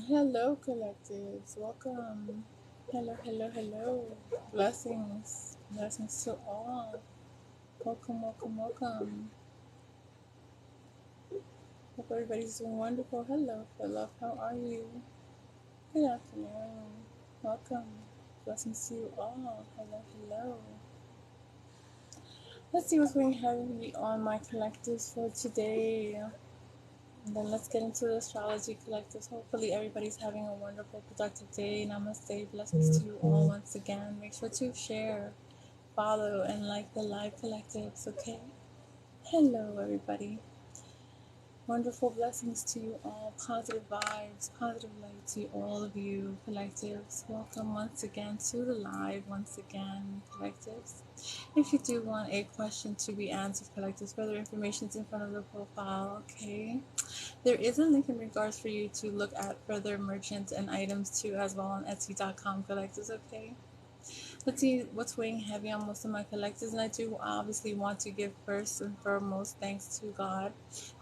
Hello, collectives. Welcome. Hello, hello, hello. Blessings. Blessings to all. Welcome, welcome, welcome. Hope everybody's doing wonderful. Hello, Philip. How are you? Good afternoon. Welcome. Blessings to you all. Hello, hello. Let's see what's going heavy on my collectives for today. And then let's get into the astrology collectives. Hopefully, everybody's having a wonderful, productive day. Namaste. Blessings to you all once again. Make sure to share, follow, and like the live collectives, okay? Hello, everybody. Wonderful blessings to you all. Positive vibes, positive light to all of you, collectives. Welcome once again to the live, once again, collectives. If you do want a question to be answered, collectives, further information is in front of the profile, okay? There is a link in regards for you to look at further merchants and items too, as well on Etsy.com, collectives, okay? Let's see what's weighing heavy on most of my collectives, and I do obviously want to give first and foremost thanks to God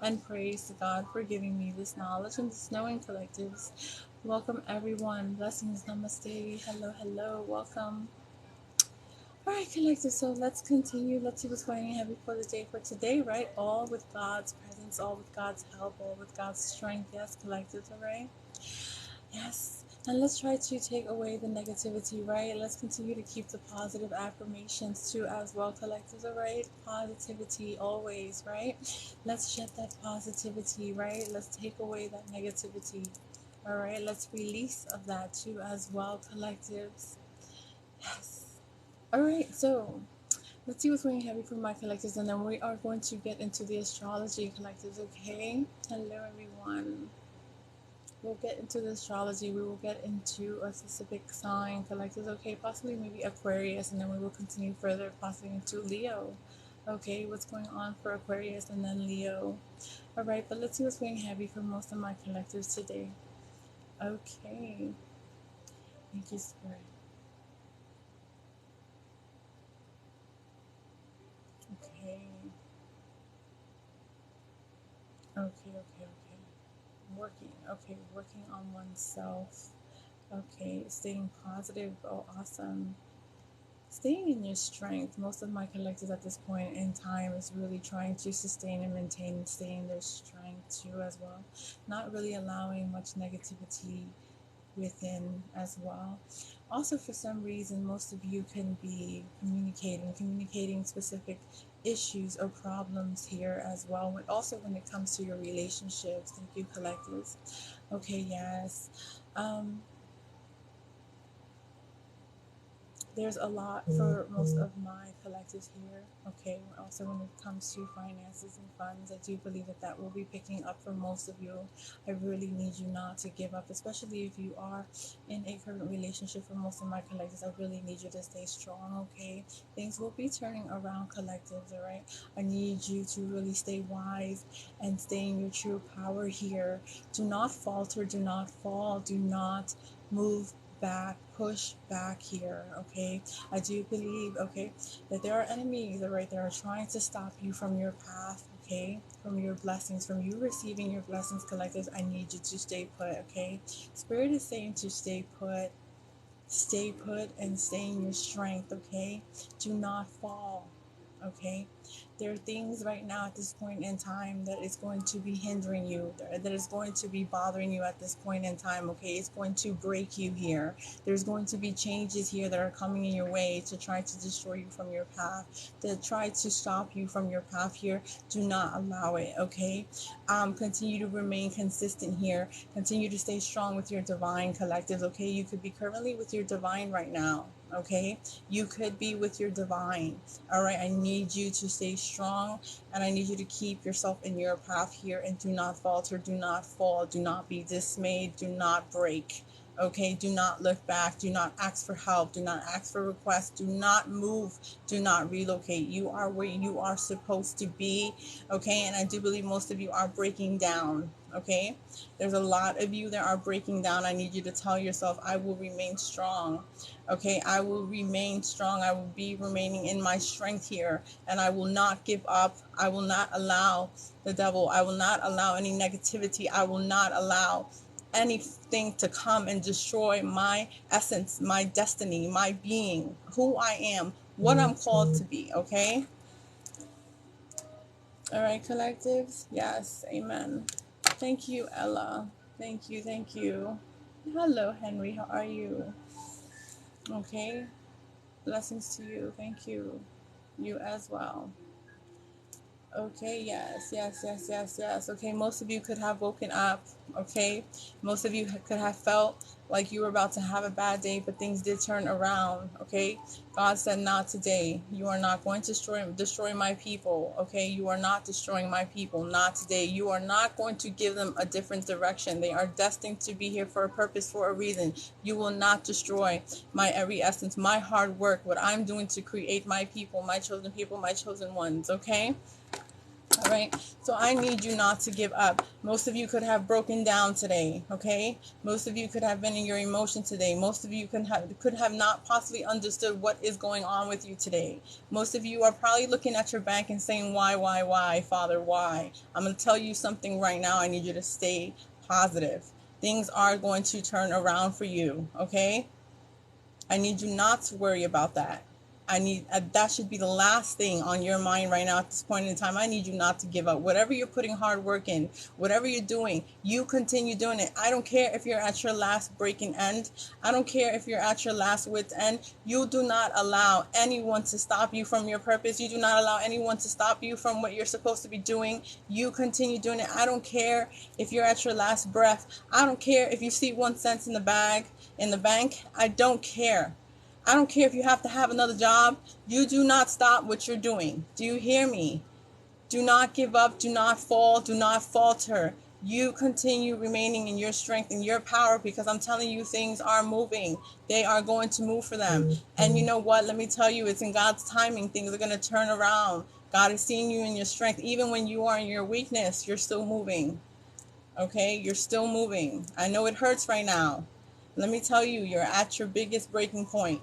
and praise to God for giving me this knowledge and this knowing, collectives. Welcome everyone. Blessings, namaste. Hello, hello. Welcome. All right, collective. So let's continue. Let's see what's weighing heavy for the day for today, right? All with God's presence, all with God's help, all with God's strength. Yes, collectives. All right. Yes. And let's try to take away the negativity, right? Let's continue to keep the positive affirmations too as well, collectives, all right? Positivity always, right? Let's shed that positivity, right? Let's take away that negativity, all right? Let's release of that too as well, collectives. Yes. All right, so let's see what's weighing heavy for my collectives, and then we are going to get into the astrology collectives, okay? Hello, everyone. We'll get into the astrology. We will get into a specific sign collectives, okay? Possibly maybe Aquarius, and then we will continue further, possibly into Leo. Okay, what's going on for Aquarius and then Leo? All right, but let's see what's weighing heavy for most of my collectives today. Okay, thank you, Spirit. Okay, okay. Working on oneself. Okay, staying positive. Oh, awesome. Staying in your strength. Most of my collectives at this point in time is really trying to sustain and maintain and stay in their strength too as well. Not really allowing much negativity within as well. Also, for some reason, most of you can be communicating specific issues or problems here as well. Also, when it comes to your relationships, thank you, collectives. Okay, yes. Um, there's a lot for most of my collectives here. Okay, also when it comes to finances and funds, I do believe that that will be picking up for most of you. I really need you not to give up, especially if you are in a current relationship. For most of my collectives, I really need you to stay strong. Okay, things will be turning around, collectives. All right, I need you to really stay wise and stay in your true power here. Do not falter, do not fall, do not move back, push back here, okay? I do believe, okay, that there are enemies, right, that are trying to stop you from your path, okay, from your blessings, from you receiving your blessings, collectives. I need you to stay put, okay? Spirit is saying to stay put and stay in your strength, okay? Do not fall, okay? There are things right now at this point in time that is going to be hindering you, that is going to be bothering you at this point in time, okay? It's going to break you here. There's going to be changes here that are coming in your way to try to destroy you from your path, to try to stop you from your path here. Do not allow it, okay? Continue to remain consistent here. Continue to stay strong with your divine, collectives, okay? You could be currently with your divine right now, okay? You could be with your divine. All right, I need you to stay strong, and I need you to keep yourself in your path here, and do not falter, do not fall, do not be dismayed, do not break. Okay, do not look back, do not ask for help, do not ask for requests, do not move, do not relocate. You are where you are supposed to be, okay? And I do believe most of you are breaking down, okay? There's a lot of you that are breaking down. I need you to tell yourself, I will remain strong. Okay, I will remain strong. I will be remaining in my strength here, and I will not give up. I will not allow the devil. I will not allow any negativity. I will not allow anything to come and destroy my essence, my destiny, my being, who I am, what I'm called to be, okay? All right, collectives. Yes, amen. Thank you, Ella. Thank you, thank you. Hello, Henry. How are you? Okay. Blessings to you. Thank you. You as well. Okay, yes, yes, yes, yes, yes. Okay, most of you could have woken up, okay? Most of you could have felt like you were about to have a bad day, but things did turn around, okay? God said, not today. You are not going to destroy my people, okay? You are not destroying my people, not today. You are not going to give them a different direction. They are destined to be here for a purpose, for a reason. You will not destroy my every essence, my hard work, what I'm doing to create my people, my chosen ones, okay? All right, so I need you not to give up. Most of you could have broken down today, okay? Most of you could have been in your emotion today. Most of you could have not possibly understood what is going on with you today. Most of you are probably looking at your bank and saying, why, Father, why? I'm going to tell you something right now. I need you to stay positive. Things are going to turn around for you, okay? I need you not to worry about that. That should be the last thing on your mind right now at this point in time. I need you not to give up. Whatever you're putting hard work in, whatever you're doing, you continue doing it. I don't care if you're at your last breaking end. I don't care if you're at your last wit's end. You do not allow anyone to stop you from your purpose. You do not allow anyone to stop you from what you're supposed to be doing. You continue doing it. I don't care if you're at your last breath. I don't care if you see 1 cent in the bank. I don't care. I don't care if you have to have another job. You do not stop what you're doing. Do you hear me? Do not give up. Do not fall. Do not falter. You continue remaining in your strength and your power, because I'm telling you, things are moving. They are going to move for them. And you know what? Let me tell you, it's in God's timing. Things are going to turn around. God is seeing you in your strength. Even when you are in your weakness, you're still moving. Okay? You're still moving. I know it hurts right now. Let me tell you, you're at your biggest breaking point.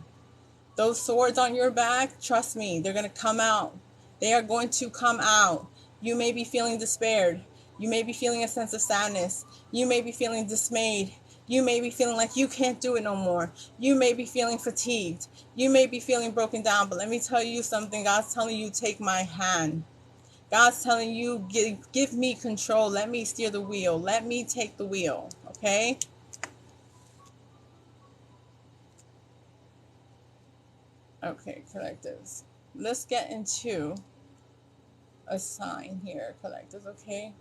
Those swords on your back, trust me, they're going to come out. They are going to come out. You may be feeling despaired. You may be feeling a sense of sadness. You may be feeling dismayed. You may be feeling like you can't do it no more. You may be feeling fatigued. You may be feeling broken down. But let me tell you something. God's telling you, take my hand. God's telling you, give me control. Let me steer the wheel. Let me take the wheel. Okay? Okay, collectives. Let's get into a sign here, collectives, okay?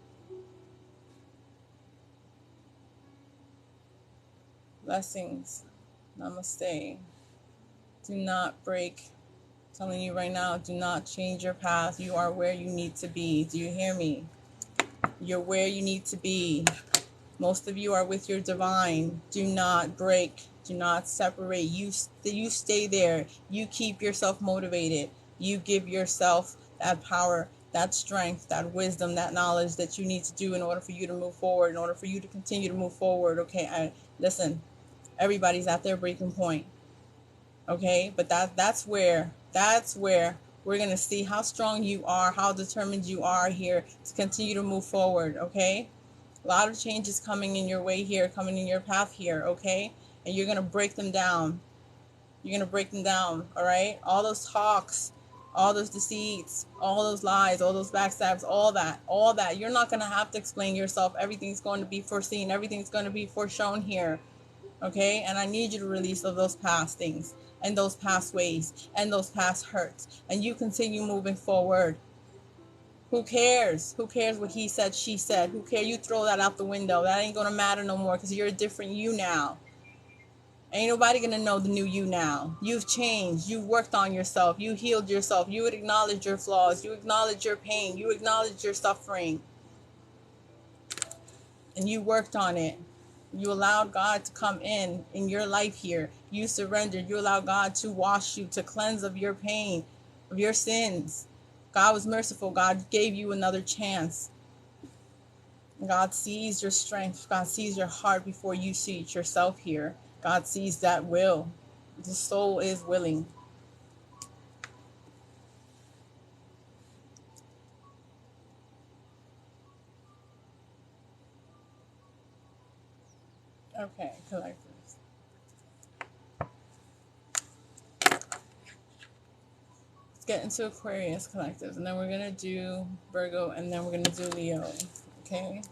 Blessings. Namaste. Do not break. I'm telling you right now, do not change your path. You are where you need to be. Do you hear me? You're where you need to be. Most of you are with your divine. Do not break. Do not separate. You stay there. You keep yourself motivated. You give yourself that power, that strength, that wisdom, that knowledge that you need to do in order for you to move forward, in order for you to continue to move forward. Okay, listen, everybody's at their breaking point. Okay, but that's where we're gonna see how strong you are, how determined you are here to continue to move forward. Okay. A lot of changes coming in your way here, coming in your path here, okay? And you're going to break them down. You're going to break them down, all right? All those talks, all those deceits, all those lies, all those backstabs, all that. You're not going to have to explain yourself. Everything's going to be foreseen. Everything's going to be foreshown here, okay? And I need you to release of those past things and those past ways and those past hurts. And you continue moving forward. Who cares? Who cares what he said, she said? Who cares? You throw that out the window. That ain't going to matter no more, because you're a different you now. Ain't nobody going to know the new you now. You've changed. You worked on yourself. You healed yourself. You would acknowledge your flaws. You acknowledge your pain. You acknowledge your suffering. And you worked on it. You allowed God to come in your life here. You surrendered. You allowed God to wash you, to cleanse of your pain, of your sins. God was merciful. God gave you another chance. God sees your strength. God sees your heart before you see it yourself here. God sees that will. The soul is willing. Okay, collectors. Let's get into Aquarius collectors, and then we're gonna do Virgo, and then we're gonna do Leo. Okay.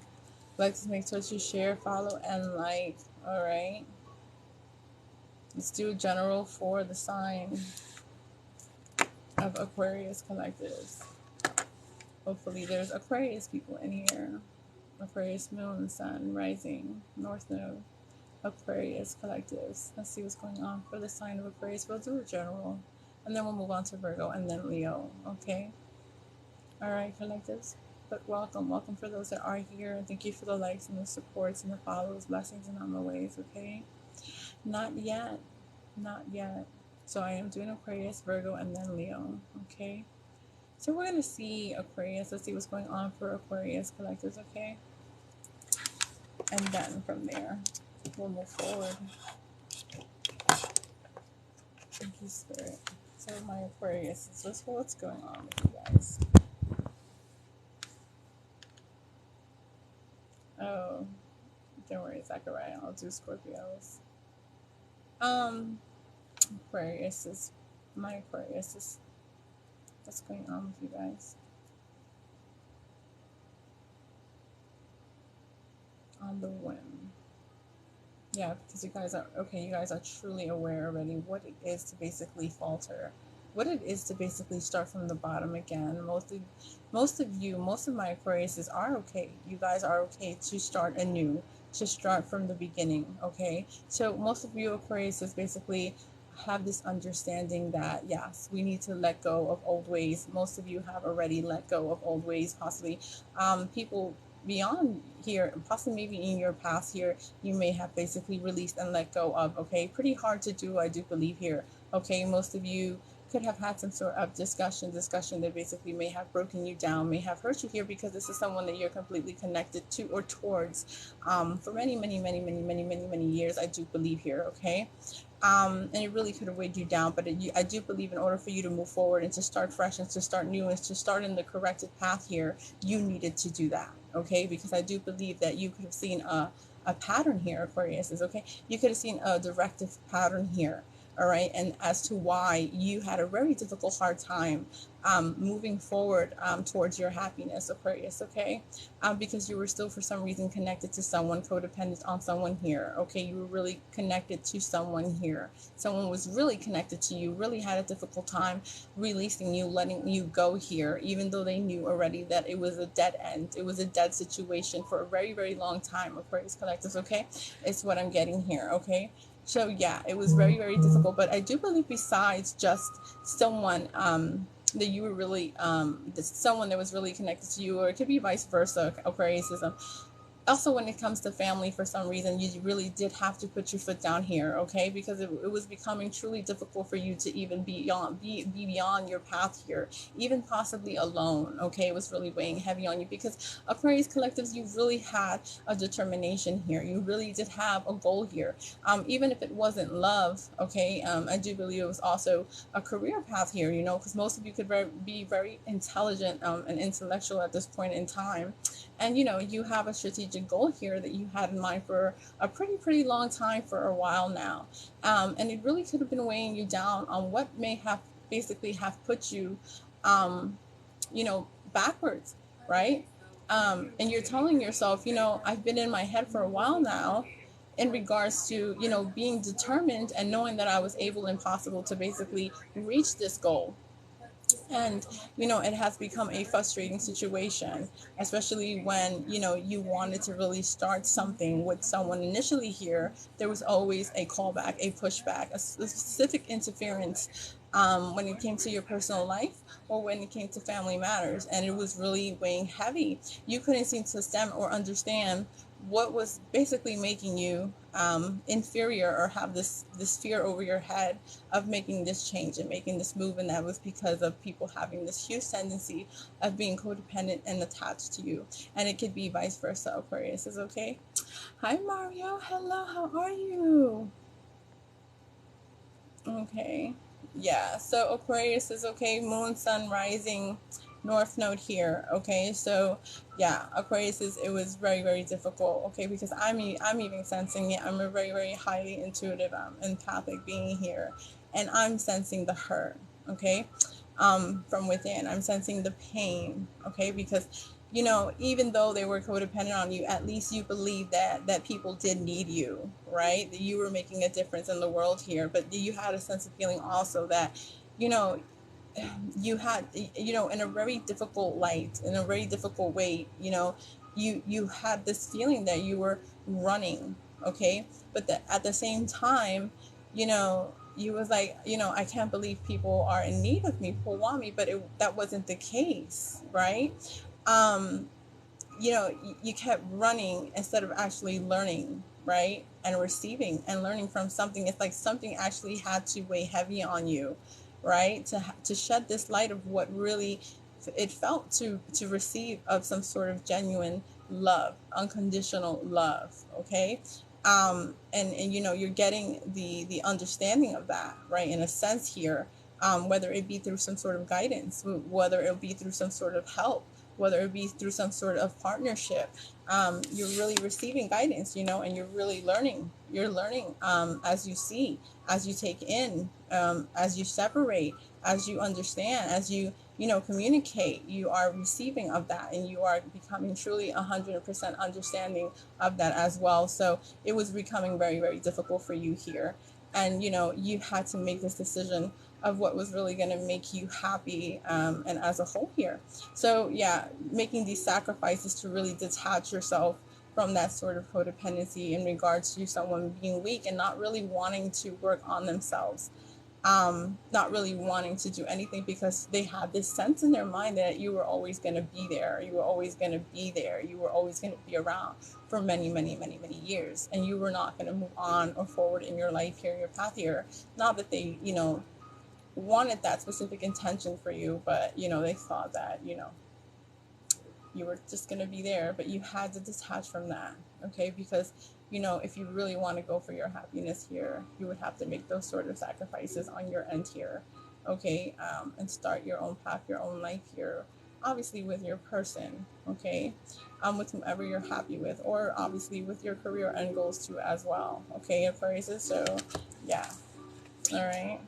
Like to make sure to share, follow, and like. All right. Let's do a general for the sign of Aquarius collectors. Hopefully, there's Aquarius people in here. Aquarius moon, sun, rising, north node. Aquarius collectives. Let's see what's going on for the sign of Aquarius. We'll do a general, and then we'll move on to Virgo and then Leo. Okay. All right, collectives. But welcome for those that are here, and thank you for the likes and the supports and the follows, blessings, and on the ways. Okay. Not yet. So I am doing Aquarius, Virgo, and then Leo. Okay. So we're gonna see Aquarius. Let's see what's going on for Aquarius collectives. Okay. And then from there, we'll move forward. Thank you, Spirit. So my Aquarius, is what's going on with you guys? Oh, don't worry, Zachariah. I'll do Scorpios. Aquarius is my Aquarius is what's going on with you guys? On the whim. Yeah, because you guys are okay. You guys are truly aware already what it is to basically falter, what it is to basically start from the bottom again. Most of my Aquariuses are okay. You guys are okay to start anew, to start from the beginning. Okay, so most of you Aquariuses basically have this understanding that yes, we need to let go of old ways. Most of you have already let go of old ways, possibly people beyond here, possibly maybe in your past here, you may have basically released and let go of. Okay, pretty hard to do, I do believe here. Okay, most of you could have had some sort of discussion that basically may have broken you down, may have hurt you here, because this is someone that you're completely connected to or towards for many years, I do believe here. Okay. And it really could have weighed you down, but I do believe in order for you to move forward and to start fresh and to start new and to start in the corrected path here, you needed to do that. Okay, because I do believe that you could have seen a pattern here, Aquarius is okay. You could have seen a directive pattern here. All right, and as to why you had a very difficult, hard time moving forward towards your happiness, Aquarius, okay? Because you were still, for some reason, connected to someone, codependent on someone here, okay? You were really connected to someone here. Someone was really connected to you, really had a difficult time releasing you, letting you go here, even though they knew already that it was a dead end. It was a dead situation for a very, very long time, Aquarius collectives, okay? It's what I'm getting here, okay? So yeah, it was very, very difficult. But I do believe besides just someone that you were really someone that was really connected to you, or it could be vice versa, Aquariusism. Also, when it comes to family, for some reason, you really did have to put your foot down here, okay? Because it was becoming truly difficult for you to even be beyond your path here, even possibly alone, okay? It was really weighing heavy on you, because Aquarius collectives, you really had a determination here. You really did have a goal here. Even if it wasn't love, okay? I do believe it was also a career path here, you know, because most of you could be very intelligent and intellectual at this point in time. And you know, you have a strategic goal here that you had in mind for a pretty long time, for a while now. And it really could have been weighing you down on what may have basically have put you, you know, backwards, right? And you're telling yourself, you know, I've been in my head for a while now in regards to, you know, being determined and knowing that I was able and possible to basically reach this goal. And you know, it has become a frustrating situation, especially when, you know, you wanted to really start something with someone initially here. There was always a callback, a pushback, a specific interference when it came to your personal life or when it came to family matters, and it was really weighing heavy. You couldn't seem to stem or understand what was basically making you inferior, or have this fear over your head of making this change and making this move. And that was because of people having this huge tendency of being codependent and attached to you. And it could be vice versa, Aquarius is okay. Hi Mario, hello, how are you? Okay, yeah, so Aquarius is okay. Moon, sun, rising, North Node here. Okay, so yeah, Aquarius it was very, very difficult. Okay, because I'm even sensing it. I'm a very, very highly intuitive, empathic being here, and I'm sensing the hurt. Okay, from within. I'm sensing the pain. Okay, because even though they were codependent on you, at least you believe that people did need you, right? That you were making a difference in the world here, but you had a sense of feeling also that, you know, you had, in a very difficult light, in a very difficult way, you had this feeling that you were running, okay, but at the same time, you was like, I can't believe people are in need of me, people want me, but that wasn't the case, right? um you kept running instead of actually learning, right? And receiving and learning from something. It's like something actually had to weigh heavy on you, right? To shed this light of what really it felt to receive of some sort of genuine love, unconditional love, okay? And you're getting the understanding of that, right? In a sense here, whether it be through some sort of guidance, whether it be through some sort of help, whether it be through some sort of partnership. You're really receiving guidance, and you're really learning. You're learning, as you see, as you take in, as you separate, as you understand, as you communicate. You are receiving of that, and you are becoming truly 100% understanding of that as well. So it was becoming very, very difficult for you here, and you had to make this decision of what was really going to make you happy, and as a whole here. So yeah, making these sacrifices to really detach yourself from that sort of codependency in regards to someone being weak and not really wanting to work on themselves, not really wanting to do anything because they had this sense in their mind that you were always going to be there, you were always going to be there, you were always going to be around for many, many, many, many years, and you were not going to move on or forward in your life here, your path here. Not that they wanted that specific intention for you, but they thought that you were just going to be there, but you had to detach from that, okay? Because if you really want to go for your happiness here, you would have to make those sort of sacrifices on your end here, okay? And start your own path, your own life here, obviously with your person, okay? With whomever you're happy with, or obviously with your career end goals too as well, okay, Aquarius? So yeah, all right.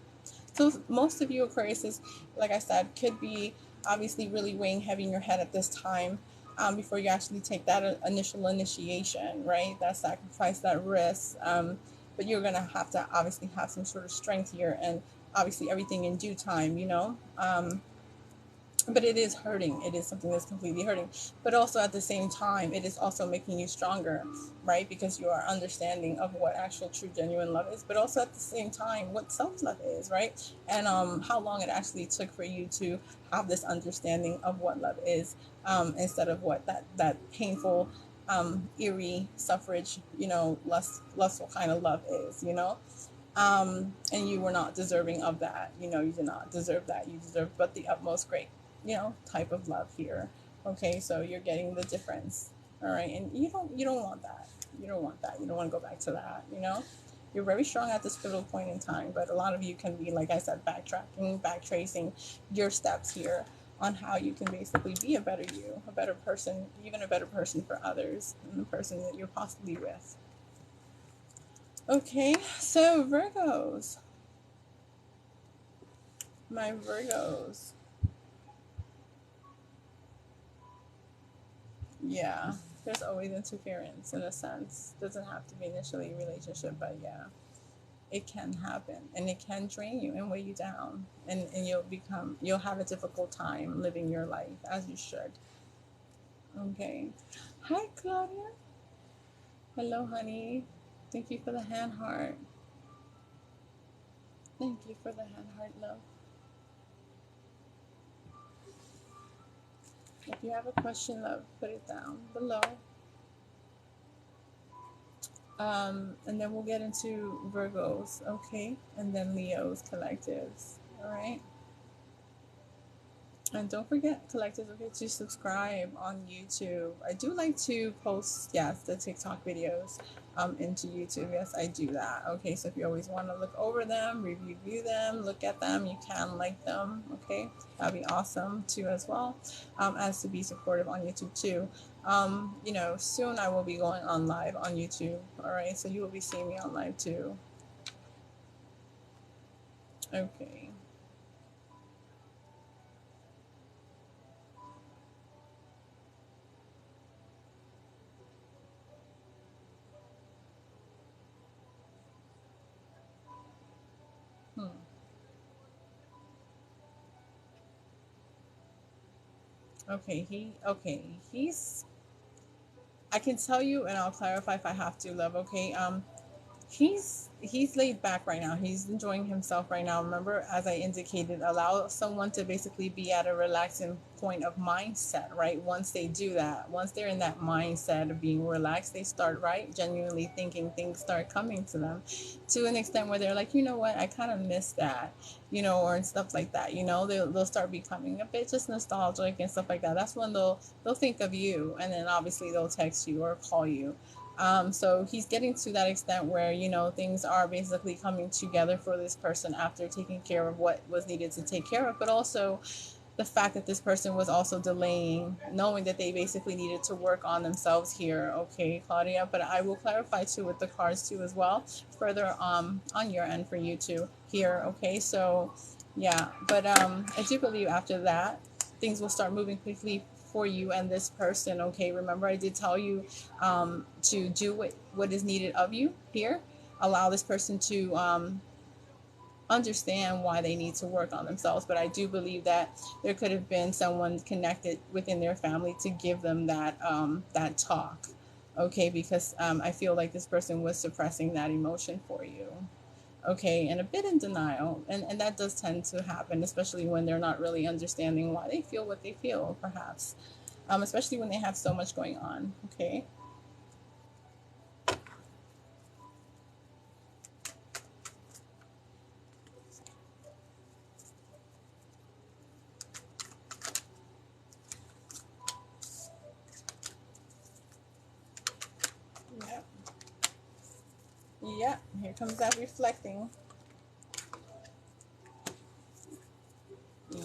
So most of you Aquarius, like I said, could be obviously really weighing heavy in your head at this time, before you actually take that initial initiation, right? That sacrifice, that risk. But you're going to have to obviously have some sort of strength here, and obviously everything in due time, but it is hurting. It is something that's completely hurting, but also at the same time it is also making you stronger, right? Because you are understanding of what actual true genuine love is, but also at the same time what self-love is, right? And how long it actually took for you to have this understanding of what love is, instead of what that painful, eerie suffrage, lustful kind of love is, and you were not deserving of that. You did not deserve that. You deserve but the utmost great, type of love here. Okay, so you're getting the difference. All right, and you don't want that. You don't want that. You don't want to go back to that. You're very strong at this pivotal point in time, but a lot of you can be, like I said, backtracking, backtracing your steps here on how you can basically be a better you, a better person, even a better person for others, and the person that you're possibly with. Okay, so Virgos, my Virgos. Yeah, there's always interference in a sense. Doesn't have to be initially a relationship, but yeah, it can happen, and it can drain you and weigh you down, and you'll have a difficult time living your life as you should. Okay. Hi, Claudia. Hello, honey. Thank you for the hand heart. Thank you for the hand heart, love. If you have a question, love, put it down below. And then we'll get into Virgos, okay? And then Leos, collectives, all right? And don't forget, collectors, okay, to subscribe on YouTube. I do like to post, yes, the TikTok videos into YouTube. Yes, I do that. Okay, so if you always want to look over them, review them, look at them, you can like them. Okay, that'd be awesome too as well. As to be supportive on YouTube too. You know, soon I will be going on live on YouTube. All right, so you will be seeing me on live too. Okay. Hmm. Okay, he's I can tell you, and I'll clarify if I have to, love. Okay, he's laid back right now. He's enjoying himself right now. Remember, as I indicated, allow someone to basically be at a relaxing point of mindset, right? Once they do that, once they're in that mindset of being relaxed, they start, right, genuinely thinking, things start coming to them to an extent where they're like, you know what, I kind of miss that, you know, or and stuff like that. You know, they'll start becoming a bit just nostalgic and stuff like that. That's when they'll think of you, and then obviously they'll text you or call you. So he's getting to that extent where, you know, things are basically coming together for this person after taking care of what was needed to take care of, but also the fact that this person was also delaying, knowing that they basically needed to work on themselves here. Okay, Claudia, but I will clarify too with the cards too as well, further on your end for you too here. Okay, so yeah, but I do believe after that things will start moving quickly for you and this person. Okay, remember I did tell you to do what is needed of you here. Allow this person to understand why they need to work on themselves. But I do believe that there could have been someone connected within their family to give them that talk. Okay, because I feel like this person was suppressing that emotion for you. Okay, and a bit in denial, and that does tend to happen, especially when they're not really understanding why they feel what they feel, perhaps, especially when they have so much going on. Okay. Yep. Yep. Here comes that reflecting.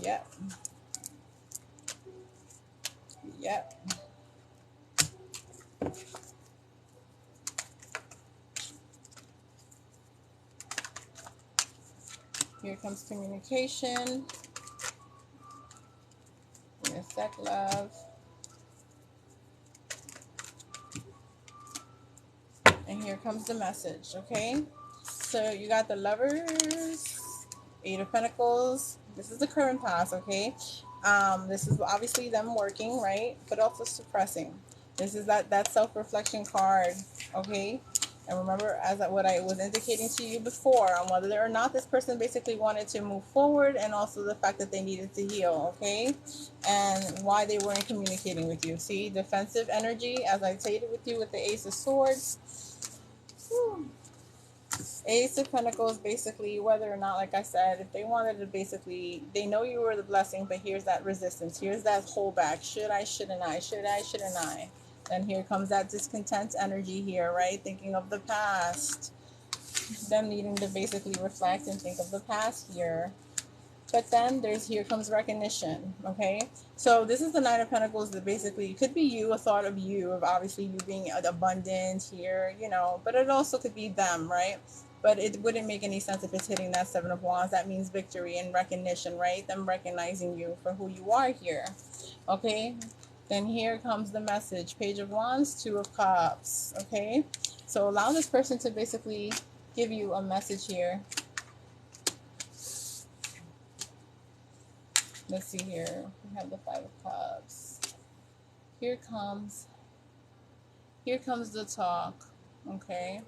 Yep. Yep. Here comes communication. Give me a sec, love. And here comes the message, okay? So you got the Lovers, Eight of Pentacles. This is the current past, okay? This is obviously them working, right? But also suppressing. This is that self-reflection card, okay? And remember, as what I was indicating to you before, on whether or not this person basically wanted to move forward, and also the fact that they needed to heal, okay? And why they weren't communicating with you. See, defensive energy, as I stated with you with the Ace of Swords. Whew. Ace of Pentacles, basically, whether or not, like I said, if they wanted to basically, they know you were the blessing, but here's that resistance. Here's that holdback. Should I, shouldn't I? Should I, shouldn't I? Then here comes that discontent energy here, right? Thinking of the past. Them needing to basically reflect and think of the past here. But then here comes recognition, okay? So this is the Nine of Pentacles that basically, it could be you, a thought of you, of obviously you being abundant here, you know, but it also could be them, right? But it wouldn't make any sense if it's hitting that Seven of Wands. That means victory and recognition, right? Them recognizing you for who you are here, okay? Then here comes the message. Page of Wands, Two of Cups, okay? So allow this person to basically give you a message here. Let's see here. We have the Five of Cups. Here comes the talk. Okay.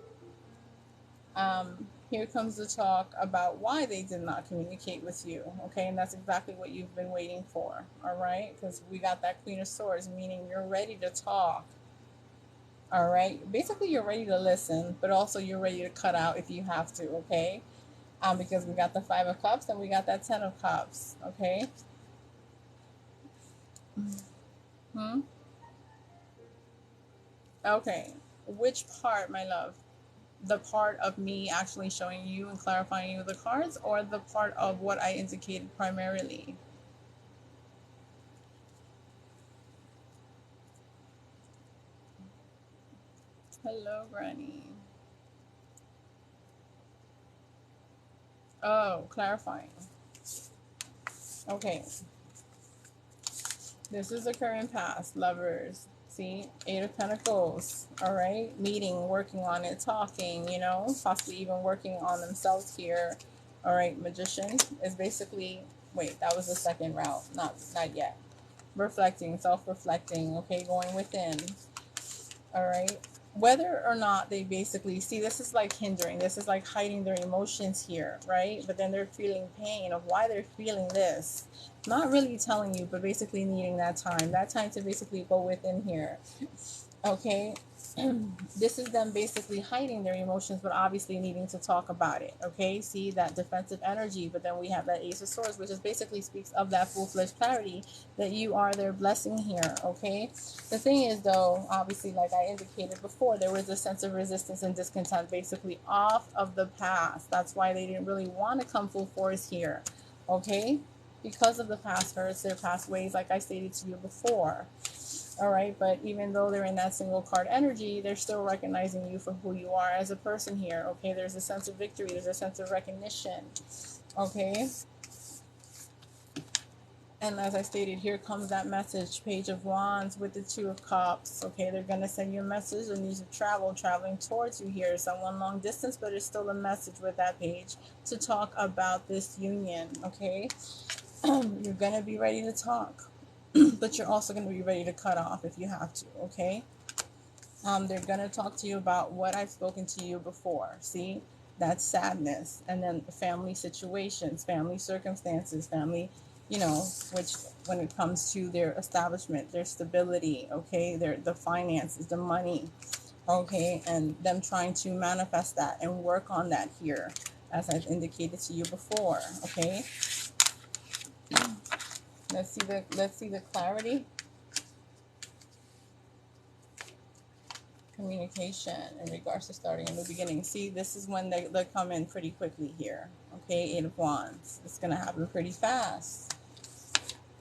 Here comes the talk about why they did not communicate with you. Okay, and that's exactly what you've been waiting for. All right, because we got that Queen of Swords, meaning you're ready to talk. All right, basically you're ready to listen, but also you're ready to cut out if you have to. Okay, because we got the Five of Cups and we got that Ten of Cups. Okay. Hmm? Okay. Which part, my love? The part of me actually showing you and clarifying you the cards, or the part of what I indicated primarily? Hello, Granny. Oh, clarifying. Okay. This is the current past, lovers. See, Eight of Pentacles. All right, meeting, working on it, talking. You know, possibly even working on themselves here. All right, Magician is basically. Wait, that was the second route. Not yet. Reflecting, self-reflecting. Okay, going within. All right. Whether or not they basically see, this is like hindering, this is like hiding their emotions here, right? But then they're feeling pain of why they're feeling this. Not really telling you, but basically needing that time to basically go within here. Okay. This is them basically hiding their emotions, but obviously needing to talk about it. Okay, see that defensive energy, but then we have that Ace of Swords, which is basically speaks of that full-fledged clarity that you are their blessing here. Okay, the thing is though, obviously, like I indicated before, there was a sense of resistance and discontent basically off of the past. That's why they didn't really want to come full force here. Okay, because of the past hurts, their past ways, like I stated to you before. All right, but even though they're in that single card energy, they're still recognizing you for who you are as a person here. Okay, there's a sense of victory, there's a sense of recognition. Okay, and as I stated, here comes that message, Page of Wands with the Two of Cups. Okay, they're going to send you a message and needs to traveling towards you here. Someone long distance, but it's still a message with that page to talk about this union. Okay, you're going to be ready to talk, but you're also going to be ready to cut off if you have to. Okay, they're going to talk to you about what I've spoken to you before. See, that's sadness. And then family situations, family circumstances, family, you know, which when it comes to their establishment, their stability, okay, the finances, the money, okay, and them trying to manifest that and work on that here, as I've indicated to you before. Okay, let's see the clarity. Communication in regards to starting a new beginning. See, this is when they come in pretty quickly here. Okay, Eight of Wands. It's going to happen pretty fast.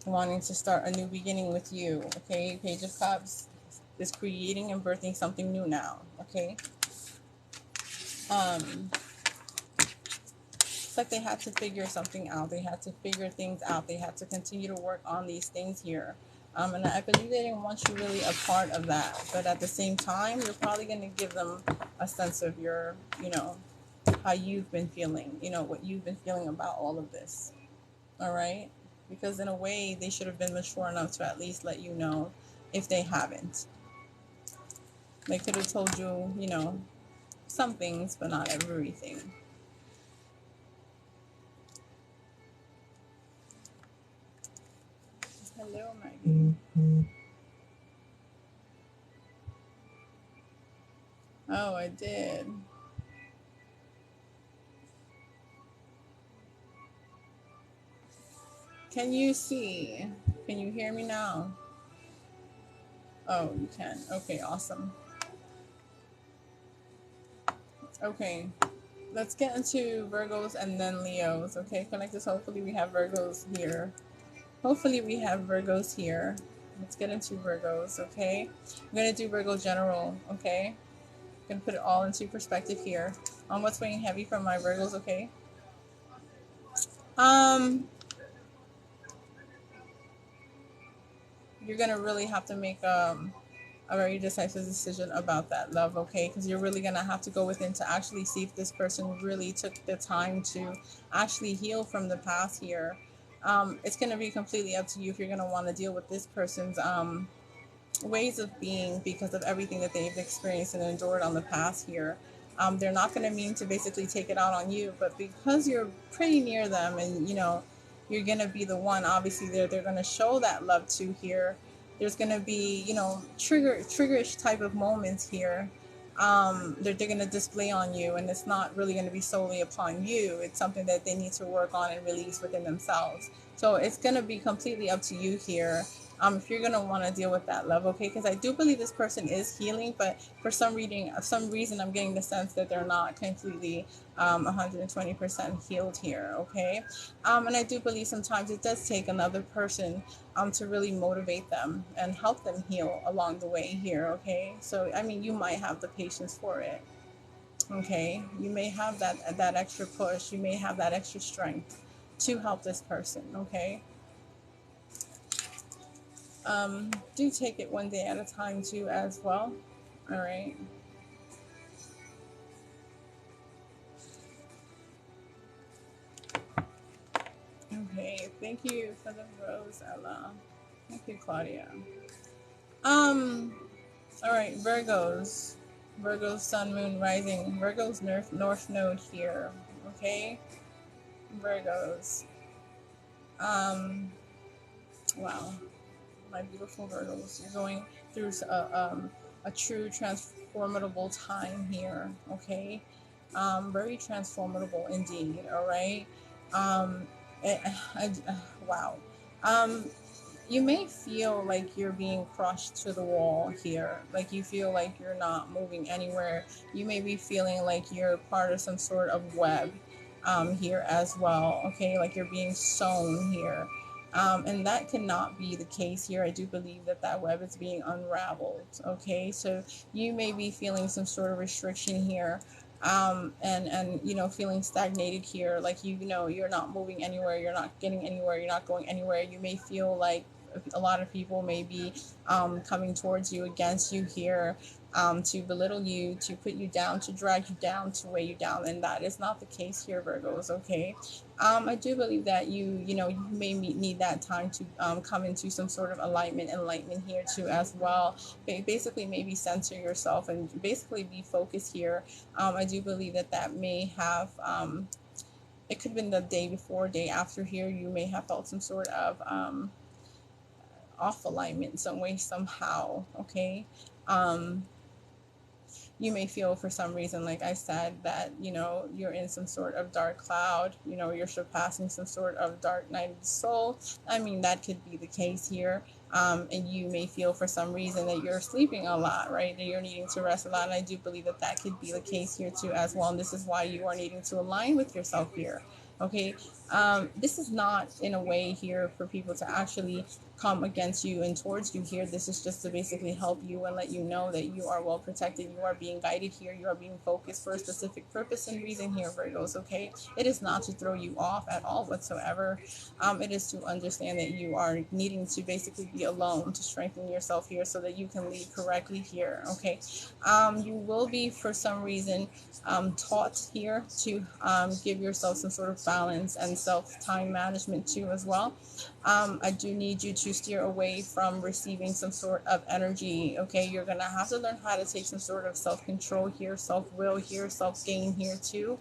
Wanting to start a new beginning with you. Okay, Page of Cups is creating and birthing something new now. Okay. It's like they had to figure something out. They had to figure things out. They had to continue to work on these things here. And I believe they didn't want you really a part of that. But at the same time, you're probably going to give them a sense of your, you know, how you've been feeling, you know, what you've been feeling about all of this. All right? Because in a way, they should have been mature enough to at least let you know if they haven't. They could have told you, you know, some things, but not everything. Hello, Maggie. Oh, I did. Can you see? Can you hear me now? Oh, you can. Okay, awesome. Okay, let's get into Virgos and then Leos. Okay, connectors. Hopefully, we have Virgos here. Hopefully, we have Virgos here. Let's get into Virgos. Okay, I'm gonna do Virgo general. Okay, I'm gonna put it all into perspective here on what's weighing heavy from my Virgos. Okay. Um, you're gonna really have to make a very decisive decision about that, love. Okay, because you're really gonna have to go within to actually see if this person really took the time to actually heal from the past here. It's gonna be completely up to you if you're gonna want to deal with this person's ways of being because of everything that they've experienced and endured on the past here. They're not going to mean to basically take it out on you, but because you're pretty near them and you know you're going to be the one, obviously they're going to show that love to here. There's going to be, you know, triggerish type of moments here. They're going to display on you, and it's not really going to be solely upon you. It's something that they need to work on and release within themselves. So it's going to be completely up to you here if you're going to want to deal with that love, okay? Because I do believe this person is healing, but for some reason, I'm getting the sense that they're not completely 120% healed here, okay? And I do believe sometimes it does take another person to really motivate them and help them heal along the way here, okay? So, I mean, you might have the patience for it, okay? You may have that extra push, you may have that extra strength to help this person, okay? Do take it one day at a time too as well. All right. Okay. Thank you for the rose, Ella. Thank you, Claudia. Um. All right, Virgos. Virgos, Sun, Moon, Rising. Virgos, North Node here. Okay. Virgos. Um. Wow. My beautiful Virgos, you're going through a true transformable time here, okay? Very transformable indeed, all right? Um, wow. Um, you may feel like you're being crushed to the wall here, like you feel like you're not moving anywhere. You may be feeling like you're part of some sort of web here as well, okay? Like you're being sewn here. And that cannot be the case here. I do believe that that web is being unraveled. Okay, so you may be feeling some sort of restriction here, and you know, feeling stagnated here. Like you know you're not moving anywhere. You're not getting anywhere. You're not going anywhere. You may feel like a lot of people may be coming towards you, against you here, to belittle you, to put you down, to drag you down, to weigh you down, and that is not the case here, Virgos. Okay, I do believe that you know, you may need that time to come into some sort of alignment, enlightenment here too as well. Basically, maybe center yourself and basically be focused here. I do believe that that may have. It could have been the day before, day after here. You may have felt some sort of off alignment in some way, somehow. Okay. Um, you may feel for some reason, like I said, that you know you're in some sort of dark cloud, you know, you're surpassing some sort of dark night of the soul. I mean, that could be the case here. And you may feel for some reason that you're sleeping a lot, right, that you're needing to rest a lot, and I do believe that that could be the case here too as well, and this is why you are needing to align with yourself here, okay? This is not in a way here for people to actually come against you and towards you here. This is just to basically help you and let you know that you are well protected. You are being guided here. You are being focused for a specific purpose and reason here, Virgos. Okay, it is not to throw you off at all whatsoever. It is to understand that you are needing to basically be alone to strengthen yourself here so that you can lead correctly here. Okay, you will be for some reason taught here to give yourself some sort of balance and self time management too as well. I do need you to steer away from receiving some sort of energy. Okay, you're gonna have to learn how to take some sort of self control here, self will here, self gain here too.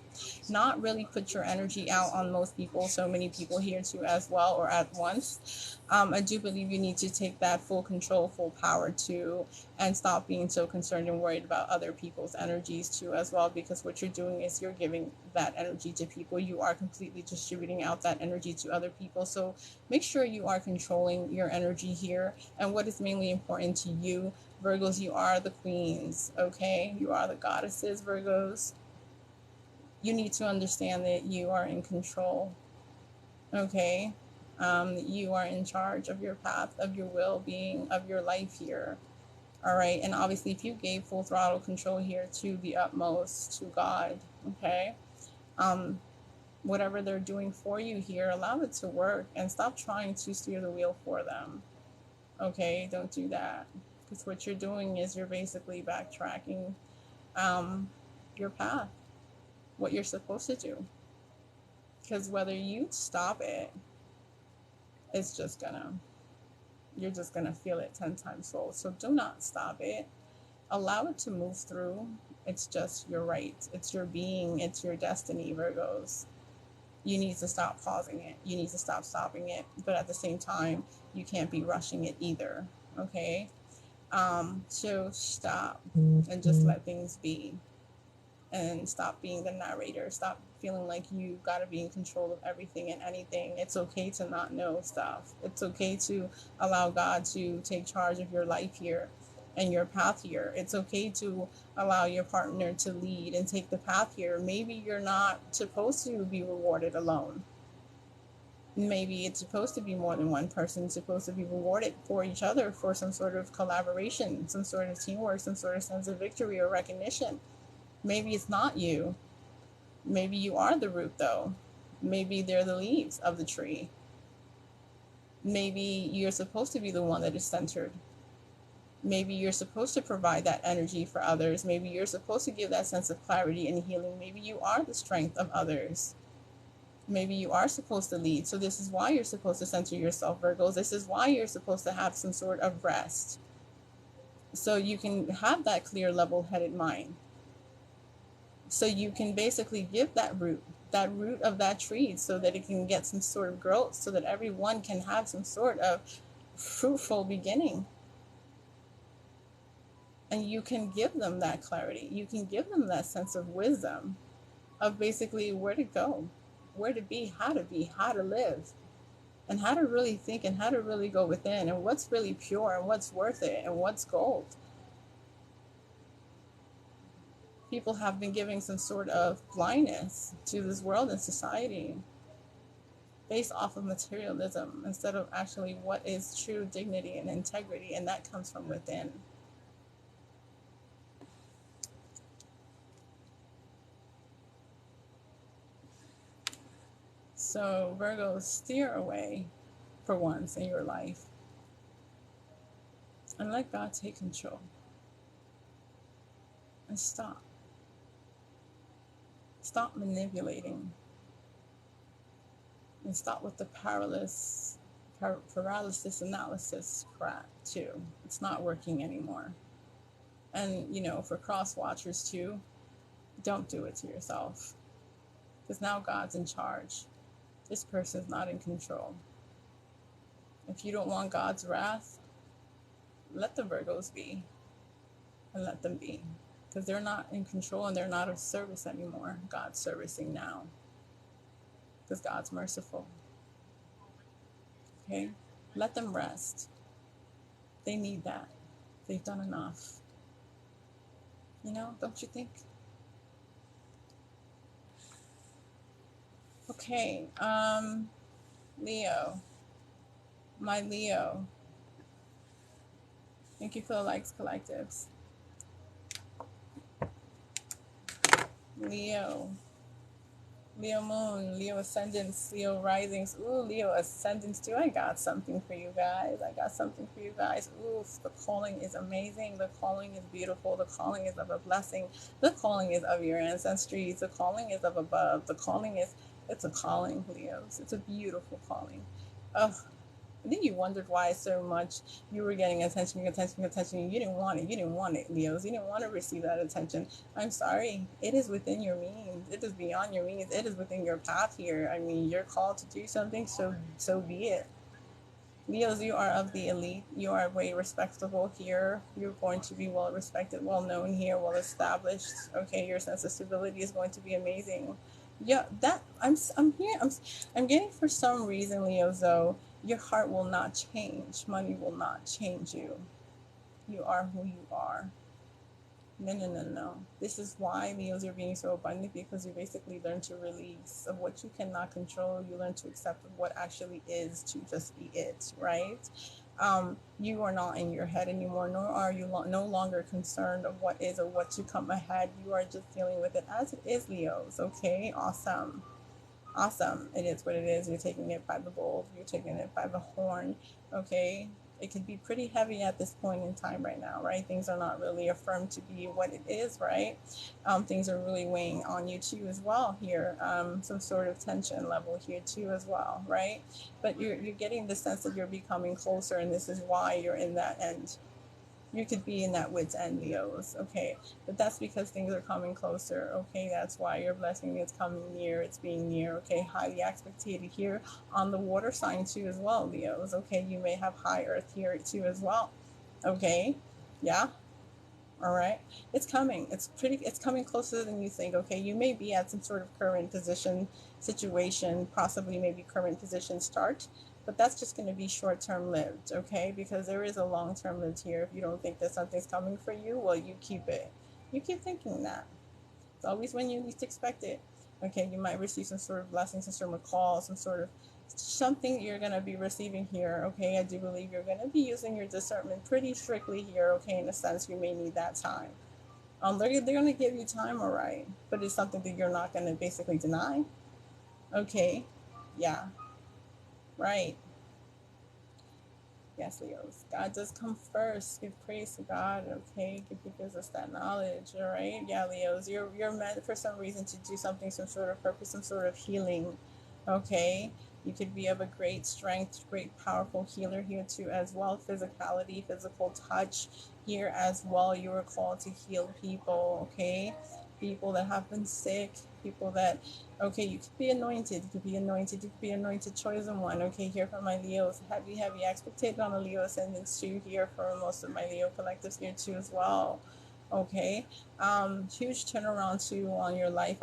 Not really put your energy out on most people, so many people here too as well, or at once. I do believe you need to take that full control, full power too, and stop being so concerned and worried about other people's energies too as well, because what you're doing is you're giving that energy to people. You are completely distributing out that energy to other people. So make sure you are controlling your energy here and what is mainly important to you. Virgos, you are the queens, okay? You are the goddesses, Virgos. You need to understand that you are in control, okay? You are in charge of your path, of your well being, of your life here. All right. And obviously, if you gave full throttle control here to the utmost, to God, okay? Um, Whatever they're doing for you here, allow it to work and stop trying to steer the wheel for them. Okay, don't do that, because what you're doing is you're basically backtracking um, your path, what you're supposed to do. Because whether you stop it, it's just gonna, you're just gonna feel it 10 times fold. So do not stop it. Allow it to move through. It's just your right. It's your being. It's your destiny, Virgos. You need to stop pausing it. You need to stop stopping it. But at the same time, you can't be rushing it either. Okay? So stop and just let things be. and stop being the narrator. Stop feeling like you got to be in control of everything and anything. It's okay to not know stuff. It's okay to allow God to take charge of your life here and your path here. It's okay to allow your partner to lead and take the path here. Maybe you're not supposed to be rewarded alone. Maybe it's supposed to be more than one person, supposed to be rewarded for each other for some sort of collaboration, some sort of teamwork, some sort of sense of victory or recognition. Maybe it's not you. Maybe you are the root, though. Maybe they're the leaves of the tree. Maybe you're supposed to be the one that is centered. Maybe you're supposed to provide that energy for others. Maybe you're supposed to give that sense of clarity and healing. Maybe you are the strength of others. Maybe you are supposed to lead. So this is why you're supposed to center yourself, Virgos. This is why you're supposed to have some sort of rest. So you can have that clear, level-headed mind. So you can basically give that root of that tree, so that it can get some sort of growth, so that everyone can have some sort of fruitful beginning. And you can give them that clarity. You can give them that sense of wisdom of basically where to go, where to be, how to live, and how to really think, and how to really go within, and what's really pure, and what's worth it, and what's gold. People have been giving some sort of blindness to this world and society based off of materialism instead of actually what is true dignity and integrity, and that comes from within. So Virgo, steer away for once in your life and let God take control. And stop manipulating, and stop with the paralysis analysis crap too. It's not working anymore. And for cross watchers too, don't do it to yourself, because now God's in charge. This person's not in control. If you don't want God's wrath, let the Virgos be, and let them be, because they're not in control and they're not of service anymore. God's servicing now, because God's merciful. Okay? Let them rest. They need that. They've done enough. Don't you think? Okay, Leo. My Leo. Thank you for the likes, collectives. Leo Moon, Leo Ascendants, Leo Risings. Ooh, Leo Ascendants too. I got something for you guys. Oof, the calling is amazing. The calling is beautiful. The calling is of a blessing. The calling is of your ancestries. The calling is of above. It's a calling, Leos. It's a beautiful calling. Oh, I think you wondered why so much you were getting attention. You didn't want it, Leos. You didn't want to receive that attention. I'm sorry. It is within your means. It is beyond your means. It is within your path here. I mean, you're called to do something, so be it. Leos, you are of the elite. You are way respectable here. You're going to be well respected, well known here, well established. Okay, your sense of stability is going to be amazing. Yeah, I'm here. I'm getting, for some reason, Leos, though, your heart will not change. Money will not change you. You are who you are. No. This is why, Leos, are being so abundant, because you basically learn to release of what you cannot control. You learn to accept what actually is, to just be it, right? You are not in your head anymore, nor are you no longer concerned of what is or what to come ahead. You are just dealing with it as it is, Leos. Okay, awesome. It is what it is. You're taking it by the bull. You're taking it by the horn. Okay, it can be pretty heavy at this point in time right now, right? Things are not really affirmed to be what it is, right? Things are really weighing on you too as well here. Some sort of tension level here too as well, right? But you're getting the sense that you're becoming closer, and this is why you're in that end. You could be in that wit's end, Leos, okay? But that's because things are coming closer, okay? That's why your blessing is coming near. It's being near, okay? Highly expected here on the water sign too as well, Leos, okay? You may have high earth here too as well, okay? Yeah? All right, it's coming. It's coming closer than you think. Okay, you may be at some sort of current position, situation, possibly maybe current position start, but that's just going to be short term lived. Okay, because there is a long term lived here. If you don't think that something's coming for you, well, you keep it. You keep thinking that. It's always when you least expect it. Okay, you might receive some sort of blessing, some sort of call, some sort of something you're going to be receiving here. Okay, I do believe you're going to be using your discernment pretty strictly here. Okay, in a sense, you may need that time. They're going to give you time, all right, but it's something that you're not going to basically deny. Okay, yeah, right. Yes, Leos. God does come first. Give praise to God, okay? He gives us that knowledge, all right? Yeah, Leos. You're meant for some reason to do something, some sort of purpose, some sort of healing, okay? You could be of a great strength, great powerful healer here too, as well. Physicality, physical touch here as well. You are called to heal people, okay? People that have been sick, people that, okay, you could be anointed. You could be anointed. You could be anointed, chosen one. Okay, here for my Leos. Heavy, heavy expectation on the Leo ascendant too. Here for most of my Leo collectives here too as well. Okay, huge turnaround too on your life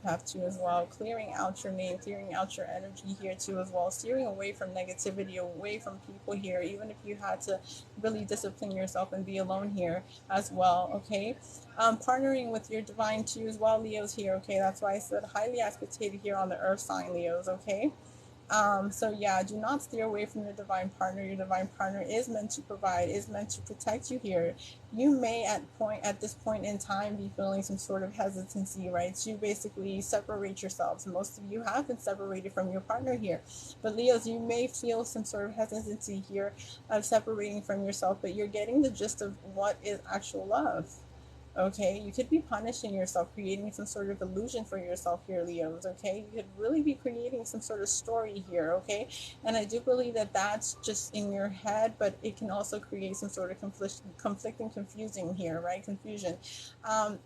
path too as well. Clearing out your name, clearing out your energy here too as well. Steering away from negativity, away from people here. Even if you had to really discipline yourself and be alone here as well. Okay, partnering with your divine too as well, Leos here. Okay, that's why I said highly aspected here on the earth sign, Leos. Okay, so yeah, do not steer away from your divine partner. Your divine partner is meant to provide, is meant to protect you here. You may at this point in time be feeling some sort of hesitancy, right, to basically separate yourselves. Most of you have been separated from your partner here, but Leos, you may feel some sort of hesitancy here of separating from yourself, but you're getting the gist of what is actual love. Okay, you could be punishing yourself, creating some sort of illusion for yourself here, Leos. Okay, you could really be creating some sort of story here. Okay, and I do believe that that's just in your head, but it can also create some sort of conflicting, confusing here, right? Confusion.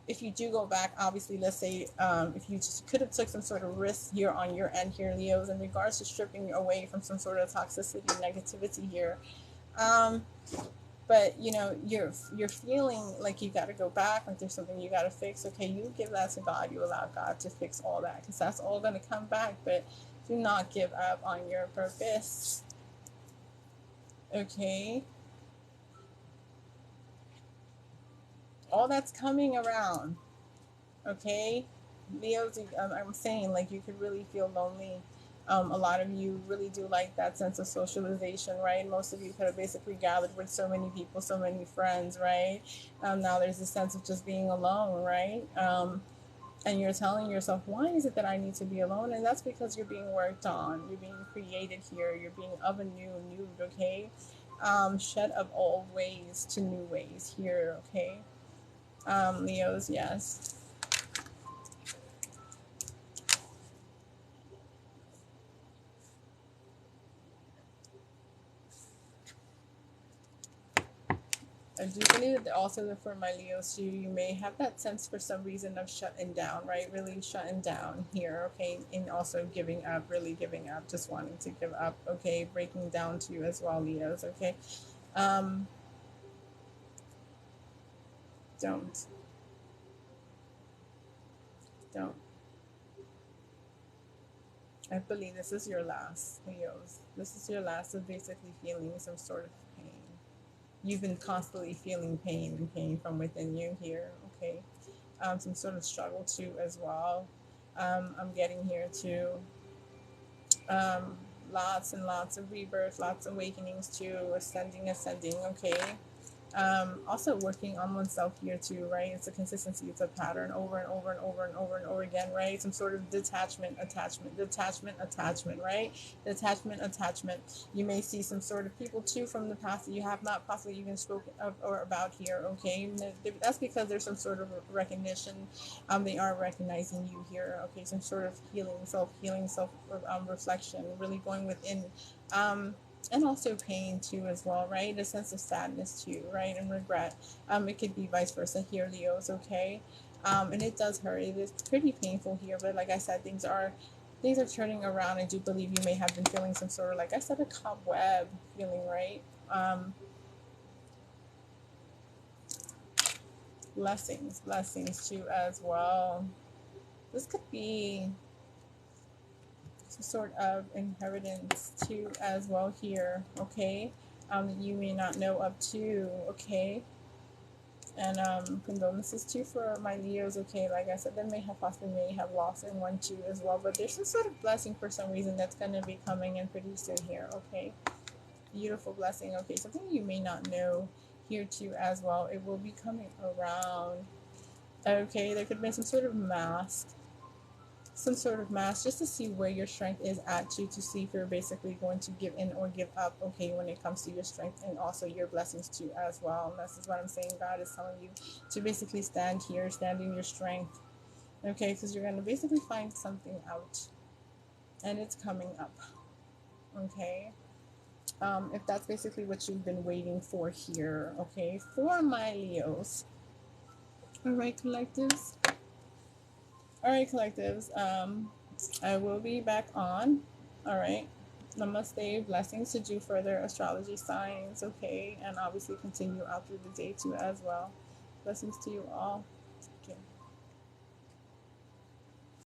If you do go back, obviously, let's say if you just could have took some sort of risk here on your end here, Leos, in regards to stripping away from some sort of toxicity, negativity here. Um, but you know you're feeling like you got to go back, like there's something you got to fix. Okay, you give that to God, you allow God to fix all that, because that's all going to come back. But do not give up on your purpose. Okay, all that's coming around. Okay, Leo's, I'm saying, like, you could really feel lonely. A lot of you really do like that sense of socialization, right? Most of you could have basically gathered with so many people, so many friends, right? Now there's a sense of just being alone, right? And you're telling yourself, why is it that I need to be alone? And that's because you're being worked on, you're being created here, you're being of a new nude, okay? Shed of old ways to new ways here, okay? Leos, yes. I do believe that also that for my Leos, you may have that sense for some reason of shutting down, right? Really shutting down here, okay? And also giving up, really giving up, just wanting to give up, okay? Breaking down to you as well, Leos, okay? Um, don't, don't. I believe this is your last, Leos. This is your last of basically feeling some sort of pain. You've been constantly feeling pain and pain from within you here, okay? Some sort of struggle too as well. I'm getting here too. Um, Lots and lots of rebirth, lots of awakenings too, ascending, okay? Also working on oneself here too, right? It's a consistency, it's a pattern over and over and over and over and over again, right? Some sort of attachment, right? Attachment. You may see some sort of people too from the past that you have not possibly even spoken of or about here, okay? That's because there's some sort of recognition. They are recognizing you here, okay? Some sort of healing, self reflection, really going within. And also pain too as well, right? A sense of sadness too, right? And regret. It could be vice versa here, Leos, okay? And it does hurt. It is pretty painful here, but like I said, things are turning around. I do believe you may have been feeling some sort of, like I said, a cobweb feeling, right? Um, Blessings to you as well. This could be some sort of inheritance too as well here, okay? That you may not know of too, okay? And condolences too for my Leos, okay? Like I said, they may have lost in one too as well, but there's some sort of blessing for some reason that's going to be coming in pretty soon here, okay? Beautiful blessing, okay? Something you may not know here too as well. It will be coming around, okay? There could be some sort of mask just to see where your strength is at to see if you're basically going to give in or give up, okay, when it comes to your strength and also your blessings too as well. And this is what I'm saying. God is telling you to basically stand here, stand in your strength, okay, because you're going to basically find something out and it's coming up, okay. If that's basically what you've been waiting for here, okay, for my Leos. All right, collectives. All right, collectives. I will be back on. All right. Namaste. Blessings to do further astrology signs. Okay. And obviously continue out through the day too as well. Blessings to you all.